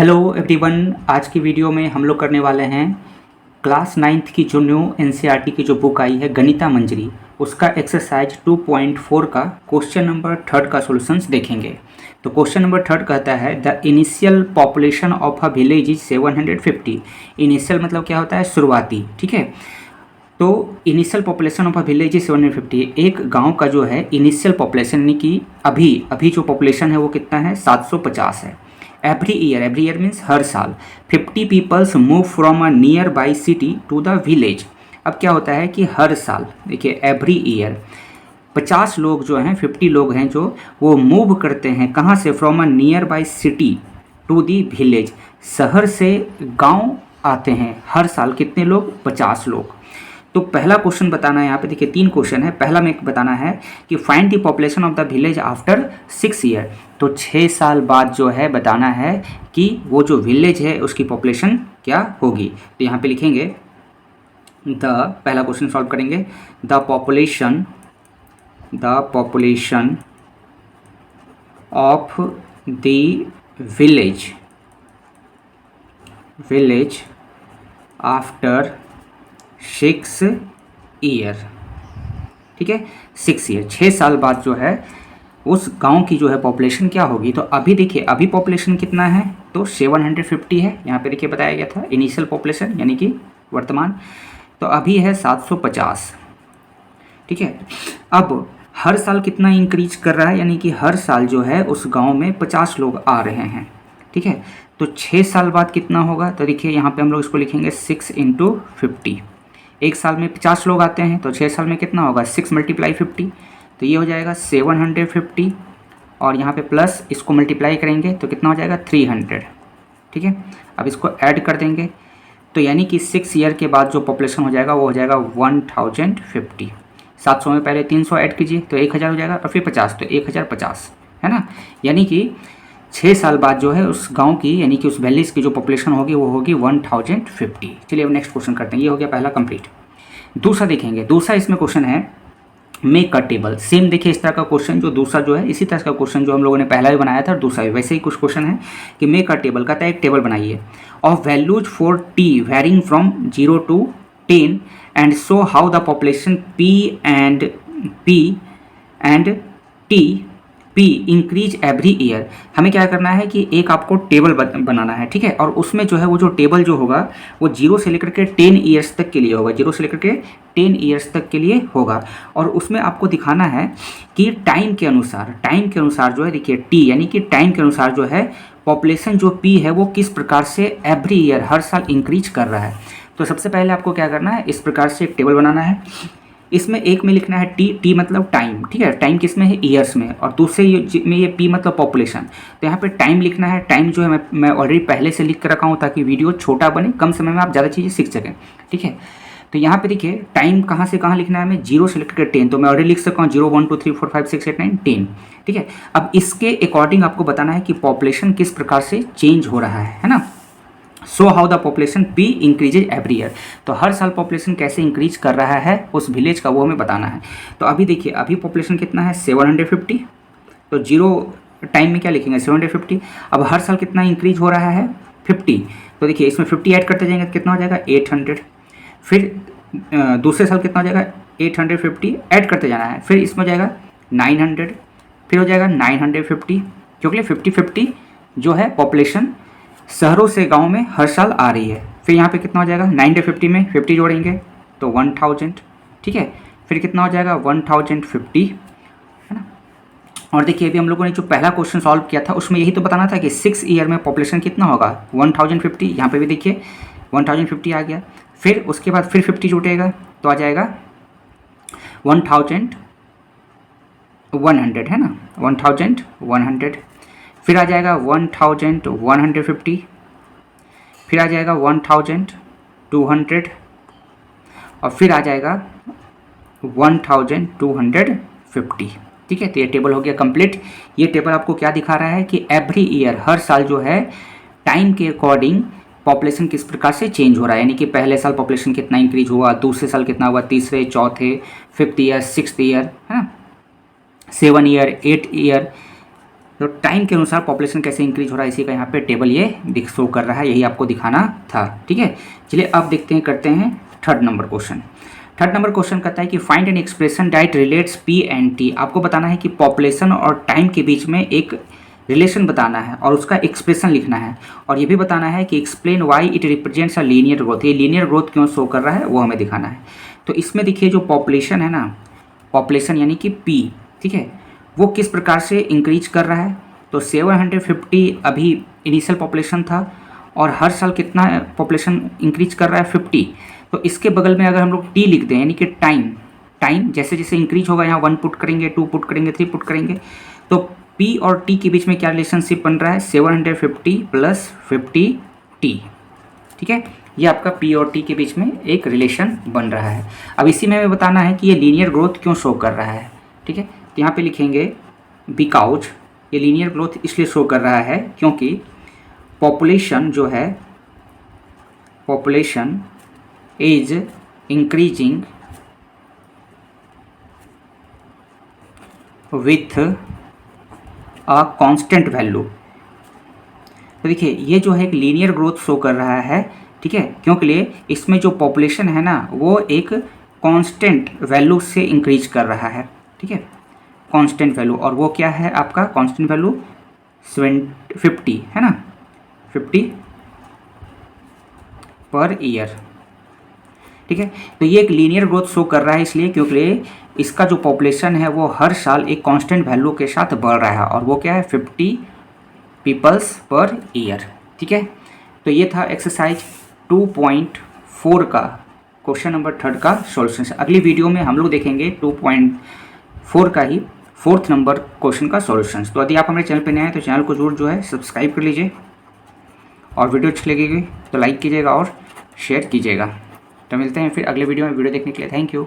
Hello everyone, आज की video में हम लोग करने वाले हैं क्लास 9th की जो न्यू एनसीईआरटी की जो बुक आई है गणिता मंजरी, उसका एक्सरसाइज 2.4 का क्वेश्चन नंबर 3 का सॉल्यूशंस देखेंगे। तो क्वेश्चन नंबर 3 कहता है the initial population of a village is 750। Initial मतलब क्या होता है? शुरुआती। ठीक है, तो initial population of a village is 750। एक गांव का जो है इनिशियल पॉपुलेशन यानी कि अभी जो पॉपुलेशन है वो कितना है? 750 है। एवरी ईयर मीन्स हर साल 50 peoples move from a nearby city to the village. अब क्या होता है कि हर साल देखिए एवरी ईयर 50 लोग जो हैं, 50 लोग हैं जो वो मूव करते हैं कहाँ से? From a nearby city to the village. शहर से गांव आते हैं हर साल। कितने लोग? 50 लोग। तो पहला क्वेश्चन बताना है यहाँ पे। देखिए 3 क्वेश्चन है। पहला में बताना है कि find the population of the village after 6 year. तो 6 साल बाद जो है बताना है कि वो जो विलेज है उसकी पॉपुलेशन क्या होगी। तो यहाँ पे लिखेंगे पहला क्वेश्चन सॉल्व करेंगे। The population of the village after 6 year. ठीक है, 6 ईयर, 6 साल बाद जो है उस गांव की जो है पॉपुलेशन क्या होगी। तो अभी देखिए अभी पॉपुलेशन कितना है? तो 750 है। यहाँ पे देखिए बताया गया था इनिशियल पॉपुलेशन यानी कि वर्तमान। तो अभी है 750। ठीक है, अब हर साल कितना इंक्रीज कर रहा है? यानी कि हर साल जो है उस गांव में 50 लोग आ रहे हैं। ठीक है, तो 6 साल बाद कितना होगा? तो देखिए यहाँ पे हम लोग इसको लिखेंगे 6 × 50। एक साल में 50 लोग आते हैं तो 6 साल में कितना होगा? 6 × 50। तो ये हो जाएगा 750 और यहाँ पे प्लस इसको मल्टीप्लाई करेंगे तो कितना हो जाएगा? 300। ठीक है, अब इसको ऐड कर देंगे तो यानी कि 6 ईयर के बाद जो पॉपुलेशन हो जाएगा वो हो जाएगा 1050। 700 में पहले 300 ऐड कीजिए तो 1000 हो जाएगा और फिर 50 तो 1050 है ना। यानी कि 6 साल बाद जो है उस गांव की यानी कि उस विलेज की जो पॉपुलेशन होगी वो होगी 1050। चलिए अब नेक्स्ट क्वेश्चन करते हैं। ये हो गया पहला कंप्लीट। दूसरा देखेंगे। दूसरा इसमें क्वेश्चन है मेक अ टेबल। सेम देखिए इस तरह का क्वेश्चन जो दूसरा जो है इसी तरह का क्वेश्चन जो हम लोगों ने पहला भी बनाया था और दूसरा भी वैसे ही कुछ क्वेश्चन है कि मेक अ टेबल। कहता है एक टेबल बनाइए of values for T varying from 0 to 10 and show how the population P increase every year. हमें क्या करना है कि एक आपको टेबल बनाना है। ठीक है, और उसमें जो है वो जो टेबल जो होगा वो 0 से लेकर के 10 ईयर्स तक के लिए होगा। 0 से लेकर के 10 ईयर्स तक के लिए होगा और उसमें आपको दिखाना है कि टाइम के अनुसार जो है देखिए टी यानी कि टाइम के अनुसार जो है पॉपुलेशन जो पी है वो किस प्रकार से एवरी ईयर हर साल इंक्रीज कर रहा है। तो सबसे पहले आपको क्या करना है, इस प्रकार से एक टेबल बनाना है। इसमें एक में लिखना है टी मतलब टाइम। ठीक है, टाइम किस में है? ईयर्स में। और दूसरे में ये पी मतलब पॉपुलेशन। तो यहाँ पे टाइम लिखना है। टाइम जो है मैं ऑलरेडी पहले से लिख कर रखा हूँ ताकि वीडियो छोटा बने, कम समय में आप ज़्यादा चीज़ें सीख सकें। ठीक है, तो यहाँ पे देखिए टाइम कहाँ से कहाँ लिखना है हमें? 0 से लेकर 10। तो मैं ऑलरेडी लिख सकता हूँ 0 1 2 3 4 5 6 8 9 10। ठीक है, अब इसके अकॉर्डिंग आपको बताना है कि पॉपुलेशन किस प्रकार से चेंज हो रहा है ना। So how the population P increases every year. तो हर साल पॉपुलेशन कैसे इंक्रीज कर रहा है उस विलेज का वो हमें बताना है। तो अभी देखिए अभी पॉपुलेशन कितना है? 750। तो 0 टाइम में क्या लिखेंगे? 750। अब हर साल कितना इंक्रीज हो रहा है? 50। तो देखिए इसमें 50 ऐड करते जाएंगे तो कितना हो जाएगा? 800। फिर दूसरे साल कितना हो जाएगा? 850 ऐड करते जाना है। फिर इसमें हो जाएगा 900, फिर हो जाएगा 950 क्योंकि 50-50 जो है पॉपुलेशन शहरों से गांव में हर साल आ रही है। फिर यहाँ पे कितना हो जाएगा? 950 में 50 जोड़ेंगे तो 1000। ठीक है, फिर कितना हो जाएगा? 1050 है ना। और देखिए अभी हम लोगों ने जो पहला क्वेश्चन सॉल्व किया था उसमें यही तो बताना था कि 6 ईयर में पॉपुलेशन कितना होगा? 1050। यहाँ पे भी देखिए 1050 आ गया। फिर उसके बाद फिर 50 जुटेगा तो आ जाएगा 1100 है ना, 1100। फिर आ जाएगा 1150, फिर आ जाएगा 1200 और फिर आ जाएगा 1250। ठीक है, तो ये टेबल हो गया कंप्लीट। ये टेबल आपको क्या दिखा रहा है कि एवरी ईयर हर साल जो है टाइम के अकॉर्डिंग पॉपुलेशन किस प्रकार से चेंज हो रहा है। यानी कि पहले साल पॉपुलेशन कितना इंक्रीज हुआ, दूसरे साल कितना हुआ, तीसरे, चौथे, 5th ईयर, 6th ईयर है ना, 7 ईयर, 8 ईयर तो टाइम के अनुसार पॉपुलेशन कैसे इंक्रीज हो रहा है इसी का यहाँ पे टेबल ये शो कर रहा है, यही आपको दिखाना था। ठीक है, चलिए अब देखते हैं, करते हैं third number question. Third number question कहता है कि find an expression that relates P and T. आपको बताना है कि पॉपुलेशन और टाइम के बीच में एक रिलेशन बताना है और उसका एक्सप्रेशन लिखना है, और ये भी बताना है कि explain why it represents a linear growth. ये लीनियर ग्रोथ क्यों शो कर रहा है वो हमें दिखाना है। तो इसमें देखिए जो पॉपुलेशन है ना, पॉपुलेशन यानी कि पी, ठीक है, वो किस प्रकार से इंक्रीज कर रहा है। तो 750 अभी इनिशियल पॉपुलेशन था और हर साल कितना पॉपुलेशन इंक्रीज कर रहा है, 50। तो इसके बगल में अगर हम लोग टी लिख दें यानी कि टाइम जैसे जैसे इंक्रीज होगा, यहाँ 1 पुट करेंगे, 2 पुट करेंगे, 3 पुट करेंगे, तो पी और टी के बीच में क्या रिलेशनशिप बन रहा है, 750 + 50 टी। ठीक है, ये आपका पी और टी के बीच में एक रिलेशन बन रहा है। अब इसी में हमें बताना है कि ये लीनियर ग्रोथ क्यों शो कर रहा है। ठीक है, तो यहाँ पे लिखेंगे बिकॉज ये लीनियर ग्रोथ इसलिए शो कर रहा है क्योंकि पॉपुलेशन जो है, population is increasing with a constant value. तो देखिए ये जो है एक लीनियर ग्रोथ शो कर रहा है। ठीक है, क्योंकि इसमें जो पॉपुलेशन है ना वो एक कांस्टेंट वैल्यू से इंक्रीज कर रहा है। ठीक है, कांस्टेंट वैल्यू, और वो क्या है आपका कांस्टेंट वैल्यू 50 है ना, 50 पर ईयर। ठीक है, तो ये एक लीनियर ग्रोथ शो कर रहा है इसलिए क्योंकि इसका जो पॉपुलेशन है वो हर साल एक कांस्टेंट वैल्यू के साथ बढ़ रहा है, और वो क्या है 50 पीपल्स पर ईयर। ठीक है, तो ये था एक्सरसाइज 2.4 का क्वेश्चन नंबर 3 का सॉल्यूशन। अगली वीडियो में हम लोग देखेंगे 2.4 का ही 4th नंबर क्वेश्चन का सॉल्यूशन। तो यदि आप हमारे चैनल पर नए हैं तो चैनल को जरूर जो है सब्सक्राइब कर लीजिए, और वीडियो अच्छी लगेगी तो लाइक कीजिएगा और शेयर कीजिएगा। तो मिलते हैं फिर अगले वीडियो में। वीडियो देखने के लिए थैंक यू।